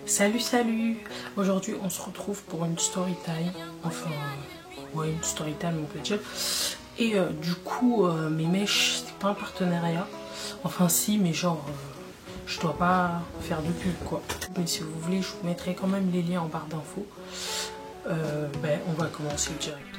Salut. Aujourd'hui on se retrouve pour une story time. Enfin ouais, une story time on peut dire. Et du coup mes mèches, c'est pas un partenariat. Enfin si, mais genre je dois pas faire de pub quoi. Mais si vous voulez je vous mettrai quand même les liens en barre d'infos. On va commencer directement.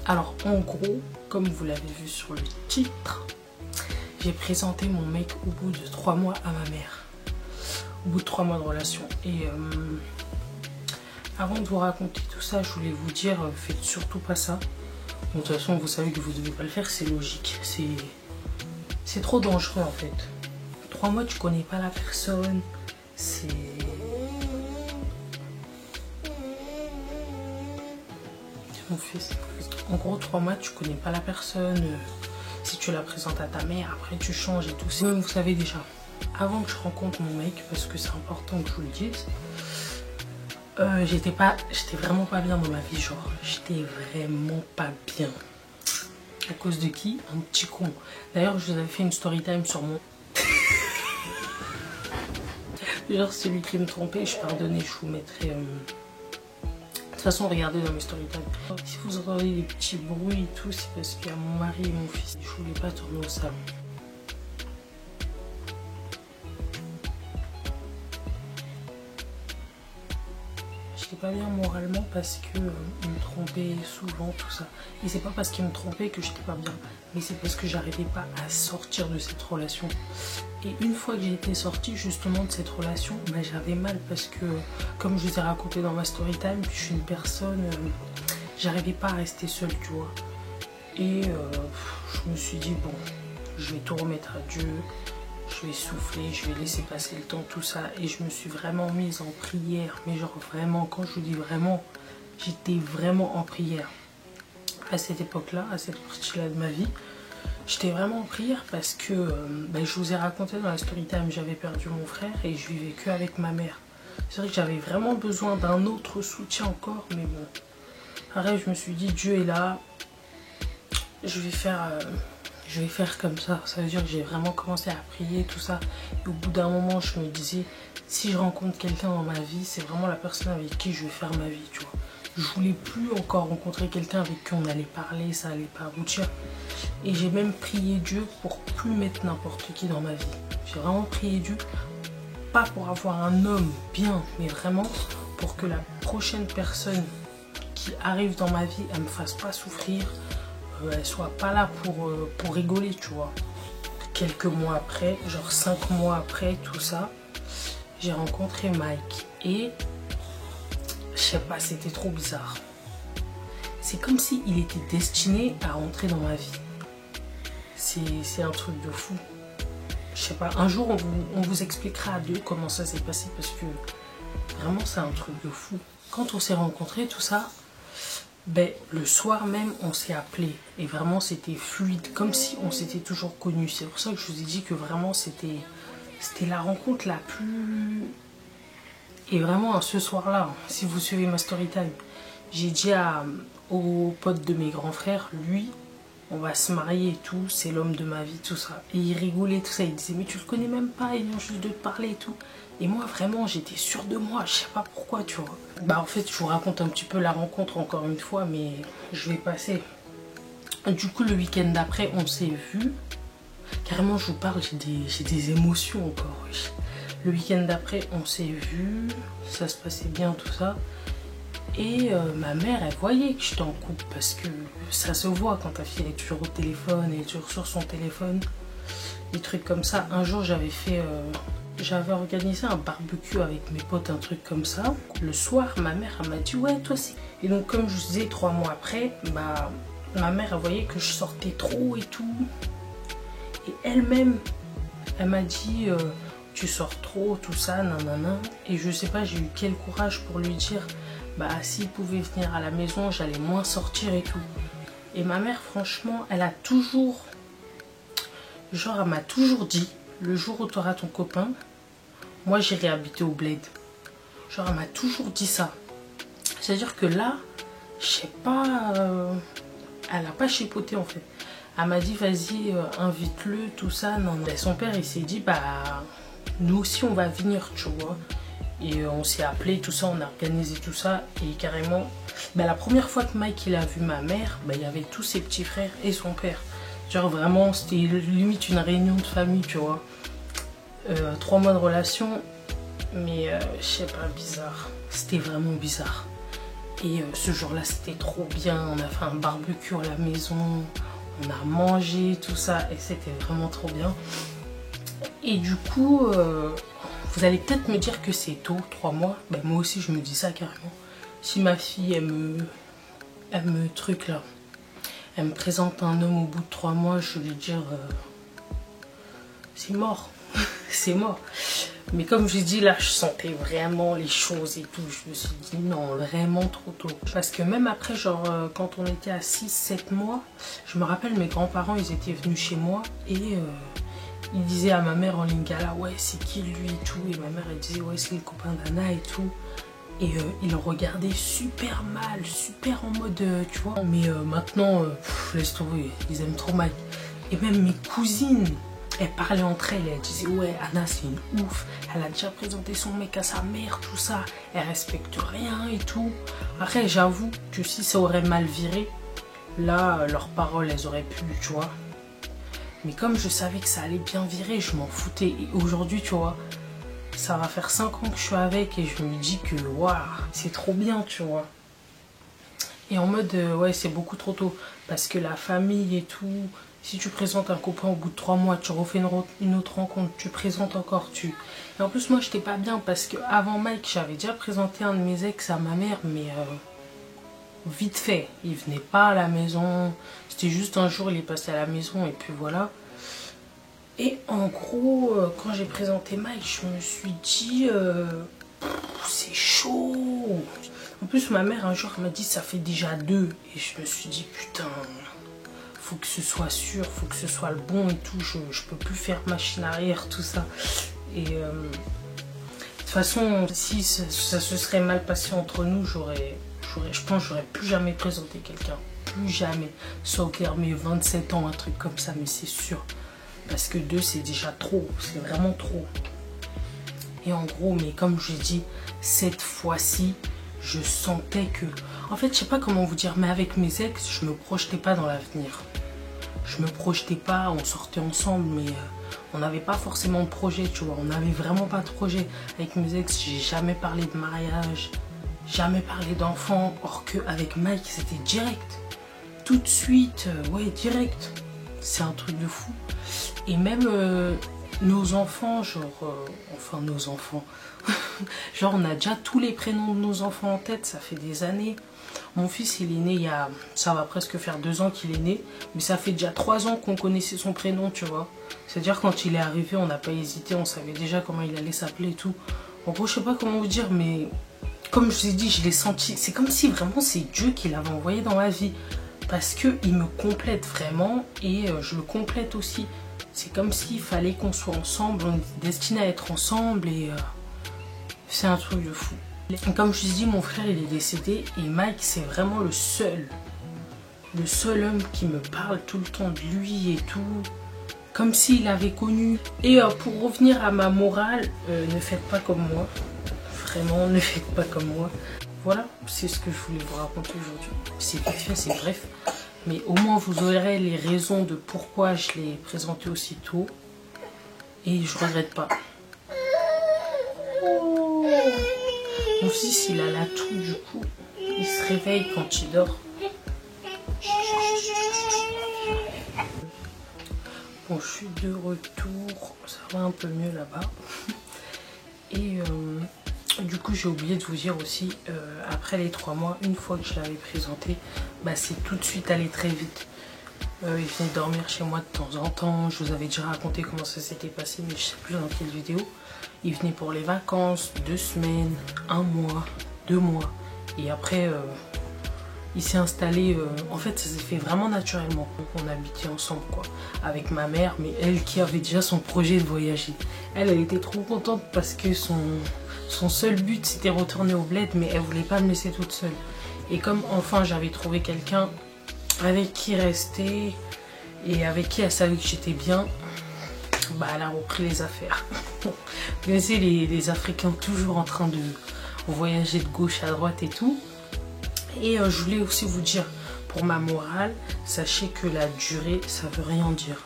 Alors en gros, comme vous l'avez vu sur le titre, j'ai présenté mon mec au bout de 3 mois à ma mère. Au bout de 3 mois de relation. Et avant de vous raconter tout ça, je voulais vous dire, faites surtout pas ça. Bon, de toute façon, vous savez que vous devez pas le faire, c'est logique. C'est trop dangereux en fait. 3 mois, tu connais pas la personne. C'est... mon fils. En gros, 3 mois, tu connais pas la personne. Si tu la présentes à ta mère, après tu changes et tout. C'est même, vous savez déjà, avant que je rencontre mon mec, parce que c'est important que je vous le dise, j'étais vraiment pas bien dans ma vie, genre, j'étais vraiment pas bien. À cause de qui? Un petit con. D'ailleurs, je vous avais fait une story time sur mon... genre, celui qui me trompait, je pardonnais, je vous mettrai... De toute façon, regardez dans mes story time. Si vous entendez des petits bruits et tout, c'est parce qu'il y a mon mari et mon fils. Je voulais pas tourner au salon. J'étais pas bien moralement parce que il me trompait souvent, tout ça. Et c'est pas parce qu'il me trompait que j'étais pas bien, mais c'est parce que j'arrivais pas à sortir de cette relation. Et une fois que j'ai été sortie justement de cette relation, j'avais mal parce que, comme je vous ai raconté dans ma story time, je suis une personne, j'arrivais pas à rester seule, tu vois. Et je me suis dit, bon, je vais tout remettre à Dieu, je vais souffler, je vais laisser passer le temps, tout ça. Et je me suis vraiment mise en prière, mais genre vraiment, quand je vous dis vraiment, j'étais vraiment en prière. À cette époque-là, à cette partie-là de ma vie, j'étais vraiment en prière parce que je vous ai raconté dans la story time, j'avais perdu mon frère et je vivais que avec ma mère. C'est vrai que j'avais vraiment besoin d'un autre soutien encore, mais bon. Après, je me suis dit, Dieu est là, je vais faire comme ça. Ça veut dire que j'ai vraiment commencé à prier, tout ça. Et au bout d'un moment, je me disais, si je rencontre quelqu'un dans ma vie, c'est vraiment la personne avec qui je vais faire ma vie, tu vois. Je voulais plus encore rencontrer quelqu'un avec qui on allait parler, ça allait pas aboutir. Et j'ai même prié Dieu pour plus mettre n'importe qui dans ma vie. J'ai vraiment prié Dieu, pas pour avoir un homme bien, mais vraiment pour que la prochaine personne qui arrive dans ma vie, elle me fasse pas souffrir, elle soit pas là pour rigoler, tu vois. Quelques mois après, genre 5 mois après tout ça, j'ai rencontré Mike et je sais pas, c'était trop bizarre. C'est comme s'il était destiné à rentrer dans ma vie. C'est un truc de fou. Je sais pas, un jour on vous expliquera à deux comment ça s'est passé parce que vraiment c'est un truc de fou. Quand on s'est rencontrés, tout ça, le soir même on s'est appelé et vraiment c'était fluide, comme si on s'était toujours connus. C'est pour ça que je vous ai dit que vraiment c'était la rencontre la plus... Et vraiment ce soir-là, si vous suivez ma story time, j'ai dit au pote de mes grands frères, lui, on va se marier et tout, c'est l'homme de ma vie, tout ça. Et il rigolait, tout ça, il disait, mais tu le connais même pas, il vient juste de te parler et tout. Et moi, vraiment, j'étais sûre de moi, je sais pas pourquoi, tu vois. En fait, je vous raconte un petit peu la rencontre encore une fois, mais je vais passer. Du coup, le week-end d'après, on s'est vus. Carrément, je vous parle, j'ai des émotions encore. Le week-end d'après, on s'est vus, ça se passait bien, tout ça. Et ma mère, elle voyait que j'étais en couple parce que ça se voit quand ta fille elle est toujours au téléphone, elle est toujours sur son téléphone, des trucs comme ça. Un jour, j'avais organisé un barbecue avec mes potes, un truc comme ça. Le soir, ma mère, elle m'a dit, ouais, toi aussi. Et donc, comme je vous disais, 3 mois après, ma mère, elle voyait que je sortais trop et tout. Et elle-même, elle m'a dit, tu sors trop, tout ça, nanana. Et je sais pas, j'ai eu quel courage pour lui dire, s'il pouvait venir à la maison, j'allais moins sortir et tout. Et ma mère, franchement, elle a toujours... Genre, elle m'a toujours dit, le jour où tu auras ton copain, moi, j'irai habiter au bled. Genre, elle m'a toujours dit ça. C'est-à-dire que là, je sais pas... Elle a pas chipoté en fait. Elle m'a dit vas-y, invite-le, tout ça. Non, mais son père il s'est dit bah nous aussi on va venir, tu vois. Et on s'est appelé, tout ça, on a organisé tout ça. Et carrément, bah, la première fois que Mike il a vu ma mère, bah, il y avait tous ses petits frères et son père. Genre vraiment, c'était limite une réunion de famille, tu vois. 3 mois de relation, mais je sais pas, bizarre. C'était vraiment bizarre. Et ce jour-là, c'était trop bien. On a fait un barbecue à la maison, on a mangé, tout ça, et c'était vraiment trop bien. Et du coup, vous allez peut-être me dire que c'est tôt, 3 mois. Ben, moi aussi, je me dis ça carrément. Si ma fille, elle me truc là, elle me présente un homme au bout de 3 mois, je vais lui dire, c'est mort, c'est mort. Mais comme je dis, là, je sentais vraiment les choses et tout. Je me suis dit, non, vraiment trop tôt. Parce que même après, genre, quand on était à 6-7 mois, je me rappelle, mes grands-parents, ils étaient venus chez moi et ils disaient à ma mère en lingala, ouais, c'est qui lui et tout. Et ma mère, elle disait, ouais, c'est le copain d'Anna et tout. Et ils le regardaient super mal, super en mode, tu vois. Mais maintenant, laisse tomber, ils aiment trop Mike. Et même mes cousines, elles parlaient entre elles, elles disaient ouais Anna c'est une ouf, elle a déjà présenté son mec à sa mère, tout ça, elle respecte rien et tout. Après j'avoue que si ça aurait mal viré, là leurs paroles elles auraient pu, tu vois. Mais comme je savais que ça allait bien virer, je m'en foutais. Et aujourd'hui tu vois, ça va faire 5 ans que je suis avec et je me dis que waouh, c'est trop bien, tu vois. Et en mode ouais c'est beaucoup trop tôt, parce que la famille et tout. Si tu présentes un copain au bout de 3 mois, tu refais une autre rencontre, tu présentes encore, tu... Et en plus, moi, j'étais pas bien parce qu'avant Mike, j'avais déjà présenté un de mes ex à ma mère, mais vite fait. Il venait pas à la maison. C'était juste un jour, il est passé à la maison et puis voilà. Et en gros, quand j'ai présenté Mike, je me suis dit, c'est chaud. En plus, ma mère, un jour, elle m'a dit, ça fait déjà 2. Et je me suis dit, putain... faut que ce soit sûr, faut que ce soit le bon et tout, je peux plus faire machine arrière, tout ça. Et de toute façon, si ça se serait mal passé entre nous, je pense que j'aurais plus jamais présenté quelqu'un. Plus jamais. Sauf vers mes 27 ans, un truc comme ça, mais c'est sûr. Parce que 2, c'est déjà trop, c'est vraiment trop. Et en gros, mais comme je dis, cette fois-ci, je sentais que... En fait, je sais pas comment vous dire, mais avec mes ex, je me projetais pas dans l'avenir. Je me projetais pas, on sortait ensemble, mais on n'avait pas forcément de projet, tu vois. On n'avait vraiment pas de projet. Avec mes ex, j'ai jamais parlé de mariage, jamais parlé d'enfants. Or qu'avec Mike, c'était direct. Tout de suite, ouais, direct. C'est un truc de fou. Et même nos enfants, genre... enfin, nos enfants... genre, on a déjà tous les prénoms de nos enfants en tête, ça fait des années. Mon fils, il est né il y a... Ça va presque faire 2 ans qu'il est né. Mais ça fait déjà 3 ans qu'on connaissait son prénom, tu vois. C'est-à-dire quand il est arrivé, on n'a pas hésité. On savait déjà comment il allait s'appeler et tout. En gros, je sais pas comment vous dire, mais... Comme je vous ai dit, je l'ai senti. C'est comme si vraiment c'est Dieu qui l'avait envoyé dans ma vie. Parce qu'il me complète vraiment. Et je le complète aussi. C'est comme s'il fallait qu'on soit ensemble. On est destiné à être ensemble. Et c'est un truc de fou. Comme je vous dis, mon frère il est décédé et Mike c'est vraiment le seul homme qui me parle tout le temps de lui et tout, comme s'il avait connu. Et pour revenir à ma morale, ne faites pas comme moi, vraiment ne faites pas comme moi. Voilà, c'est ce que je voulais vous raconter aujourd'hui. C'est vite fait, c'est bref, mais au moins vous aurez les raisons de pourquoi je l'ai présenté aussitôt et je regrette pas. Mon fils, il a la toux, du coup, il se réveille quand il dort. Bon, je suis de retour, ça va un peu mieux là-bas. Et du coup, j'ai oublié de vous dire aussi, après les 3 mois, une fois que je l'avais présenté, bah, c'est tout de suite allé très vite. Il venait dormir chez moi de temps en temps. Je vous avais déjà raconté comment ça s'était passé, mais je sais plus dans quelle vidéo. Il venait pour les vacances, 2 semaines, 1 mois, 2 mois. Et après, il s'est installé... en fait, ça s'est fait vraiment naturellement. Donc, on habitait ensemble, quoi. Avec ma mère, mais elle qui avait déjà son projet de voyager. Elle était trop contente parce que son seul but, c'était retourner au bled, mais elle voulait pas me laisser toute seule. Et comme enfin, j'avais trouvé quelqu'un avec qui rester et avec qui elle savait que j'étais bien, bah elle a repris les affaires. Vous connaissez les Africains toujours en train de voyager de gauche à droite et tout. Et je voulais aussi vous dire, pour ma morale, sachez que la durée, ça veut rien dire.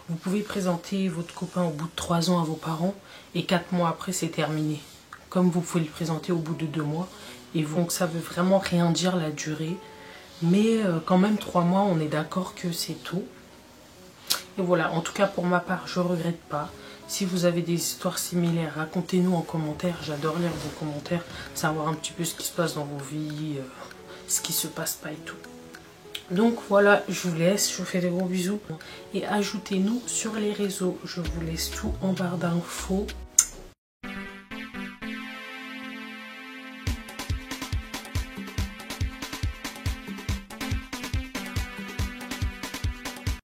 Vous pouvez présenter votre copain au bout de 3 ans à vos parents et 4 mois après, c'est terminé. Comme vous pouvez le présenter au bout de 2 mois. Et donc ça veut vraiment rien dire la durée. Mais quand même 3 mois, on est d'accord que c'est tôt. Et voilà, en tout cas pour ma part, je ne regrette pas. Si vous avez des histoires similaires, racontez-nous en commentaire. J'adore lire vos commentaires, savoir un petit peu ce qui se passe dans vos vies, ce qui se passe pas et tout. Donc voilà, je vous laisse, je vous fais des gros bisous. Et ajoutez-nous sur les réseaux, je vous laisse tout en barre d'infos.